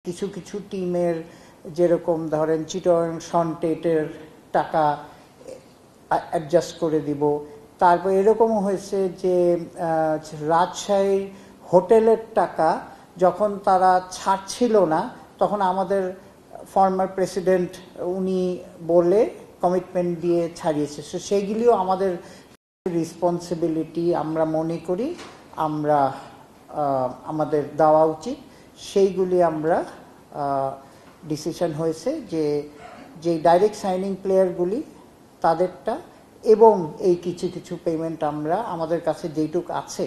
কিছু কিছু টিমের যেরকম ধরেন চিটগাং সনটেটের টাকা অ্যাডজাস্ট করে দিব। তারপর এরকমও হয়েছে যে রাজশাহীর হোটেলের টাকা যখন তারা ছাড়ছিল না তখন আমাদের ফর্মার প্রেসিডেন্ট উনি বলে কমিটমেন্ট দিয়ে ছাড়িয়েছে। সো সেইগুলিও আমাদের রেসপন্সিবিলিটি আমরা মনে করি আমরা আমাদের দেওয়া উচিত। সেইগুলি আমরা ডিসিশন হয়েছে যে ডাইরেক্ট সাইনিং প্লেয়ারগুলি তাদেরটা এবং এই কিছু কিছু পেমেন্ট আমরা আমাদের কাছে যেইটুক আছে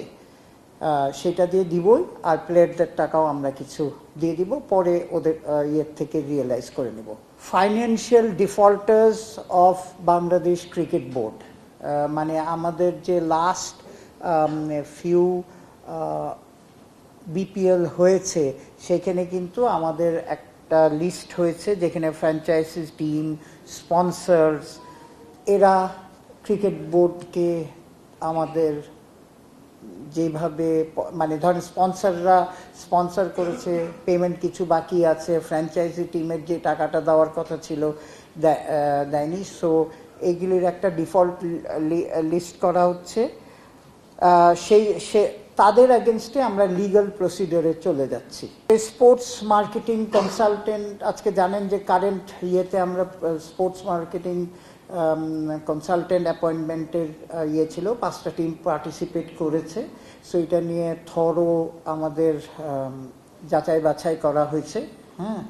সেটা দিয়ে দিবই, আর প্লেয়ারদের টাকাও আমরা কিছু দিয়ে দিব, পরে ওদের ইয়ের থেকে রিয়েলাইজ করে নেব। Financial defaulters of Bangladesh cricket board, মানে আমাদের যে লাস্ট ফিউ বিপিএল হয়েছে সেখানে কিন্তু আমাদের একটা লিস্ট হয়েছে যেখানে ফ্র্যাঞ্চাইজিস টিম, স্পন্সর্স, এরা ক্রিকেট বোর্ডকে আমাদের যেভাবে মানে ধরেন স্পন্সররা স্পন্সর করেছে, পেমেন্ট কিছু বাকি আছে, ফ্র্যাঞ্চাইজি টিমের যে টাকাটা দেওয়ার কথা ছিল দেয়নি। সো এইগুলির একটা ডিফল্ট লিস্ট করা হচ্ছে। তাদের এগেনস্টে আমরা লিগ্যাল প্রসিডিওরে চলে যাচ্ছি। স্পোর্টস মার্কেটিং কনসালটেন্ট, আজকে জানেন যে কারেন্ট ইয়েতে আমরা স্পোর্টস মার্কেটিং কনসালটেন্ট অ্যাপয়েন্টমেন্টের ইয়ে ছিল, 5টা টিম পার্টিসিপেট করেছে। সো এটা নিয়ে থরো আমাদের যাচাই বাছাই করা হয়েছে। হ্যাঁ,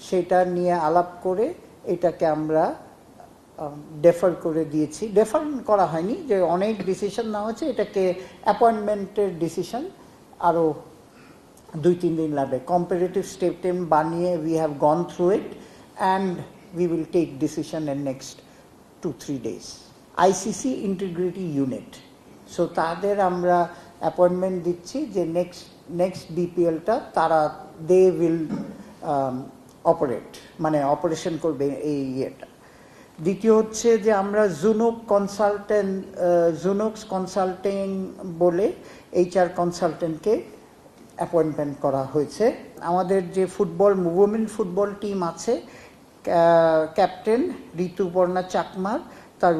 সেটা নিয়ে আলাপ করে এটাকে আমরা ডেফার করে দিয়েছি। ডেফার করা হয়নি, যে অনেক ডিসিশন নেওয়া হয়েছে, এটাকে অ্যাপয়েন্টমেন্টের ডিসিশন আরও 2-3 দিন লাগবে। কম্পারেটিভ স্টেটমেন্ট বানিয়ে we have gone through it and we will take decision in next 2-3 days। ICC integrity unit, so তাদের আমরা অ্যাপয়েন্টমেন্ট দিচ্ছি যে নেক্সট বিপিএলটা তারা দে উইল অপারেট, মানে অপারেশন করবে এই ইয়েটা। দ্বিতীয় হচ্ছে যে আমরা জুনোক্স কনসাল্টিং বলে HR কনসালটেন্টকে অ্যাপয়েন্টমেন্ট করা হয়েছে। আমাদের যে উইমেন ফুটবল টিম আছে, ক্যাপ্টেন ঋতুপর্ণা চাকমার, তার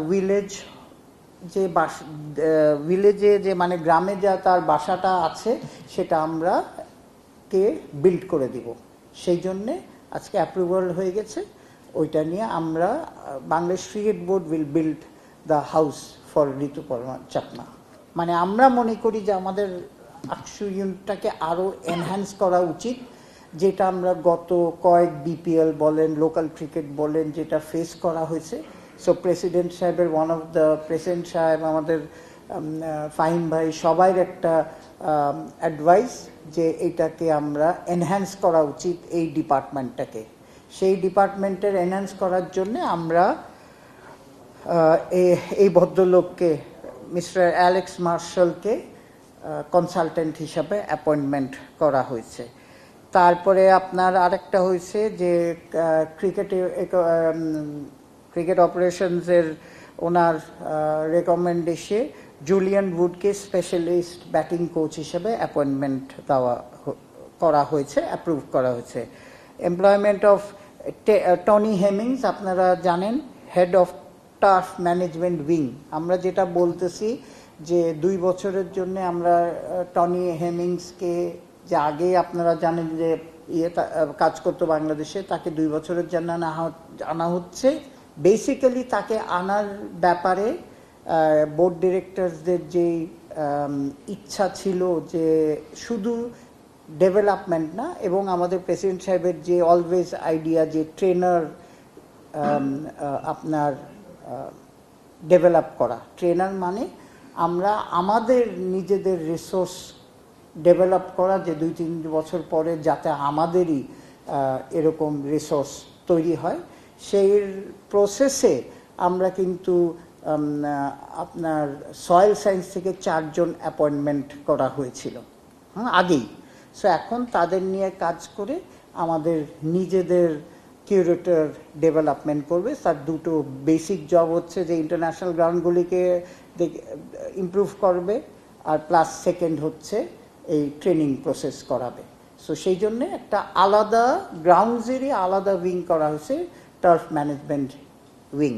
ভিলেজে যে মানে গ্রামে যা তার বাসাটা আছে সেটা আমরা বিল্ড করে দিব। সেই জন্যে আজকে অ্যাপ্রুভাল হয়ে গেছে। ওইটা নিয়ে আমরা Bangladesh cricket board will build the house for Rituparna Chakma. মানে আমরা মনে করি যে আমাদের আকশু ইউনিটটাকে আরও এনহ্যান্স করা উচিত, যেটা আমরা গত কয়েক বিপিএল বলেন, লোকাল ক্রিকেট বলেন, যেটা ফেস করা হয়েছে। সো প্রেসিডেন্ট সাহেবের প্রেসিডেন্ট সাহেব, আমাদের ফাহিম ভাই, সবাই একটা অ্যাডভাইস যে এটাকে আমরা এনহ্যান্স করা উচিত এই ডিপার্টমেন্টটাকে। সেই ডিপার্টমেন্টের এনহ্যান্স করার জন্য আমরা এই ভদ্রলোককে মিস্টার অ্যালেক্স মার্শালকে কনসালটেন্ট হিসাবে অ্যাপয়েন্টমেন্ট করা হয়েছে। তারপরে আপনার আরেকটা হয়েছে যে ক্রিকেট অপারেশনসের ওনার রেকমেন্ডেশনে জুলিয়ান উডকে স্পেশালিস্ট ব্যাটিং কোচ হিসেবে অ্যাপয়েন্টমেন্ট করা হয়েছে, অ্যাপ্রুভ করা হয়েছে। এমপ্লয়মেন্ট অফ টনি হেমিংস, আপনারা জানেন, head of turf management wing. আমরা যেটা বলতেছি যে 2 বছরের জন্য আমরা টনি হেমিংসকে, যে আগে আপনারা জানেন যে কাজ করতো বাংলাদেশে, তাকে 2 বছরের জন্য আনা হচ্ছে। বেসিক্যালি তাকে আনার ব্যাপারে বোর্ড ডিরেক্টরসদের যে ইচ্ছা ছিল যে শুধু ডেভেলপমেন্ট না, এবং আমাদের প্রেসিডেন্ট সাহেবের যে অলওয়েজ আইডিয়া যে ট্রেনার আপনার ডেভেলপ করা। ট্রেনার মানে আমরা আমাদের নিজেদের রিসোর্স ডেভেলপ করা, যে 2-3 বছর পরে যাতে আমাদেরই এরকম রিসোর্স তৈরি হয়। সেই প্রসেসে আমরা কিন্তু আপনার সয়েল সায়েন্স থেকে 4 জন অ্যাপয়েন্টমেন্ট করা হয়েছিল আগেই। সো এখন তাদের নিয়ে কাজ করে আমাদের নিজেদের কিউরেটর ডেভেলপমেন্ট করবে। তার 2টো বেসিক জব হচ্ছে যে ইন্টারন্যাশনাল গ্রাউন্ডগুলিকে ইমপ্রুভ করবে, আর প্লাস সেকেন্ড হচ্ছে এই ট্রেনিং প্রসেস করাবে। সো সেই জন্য একটা আলাদা গ্রাউন্ডসেরই আলাদা উইং করা হয়েছে, টার্ফ ম্যানেজমেন্ট উইং।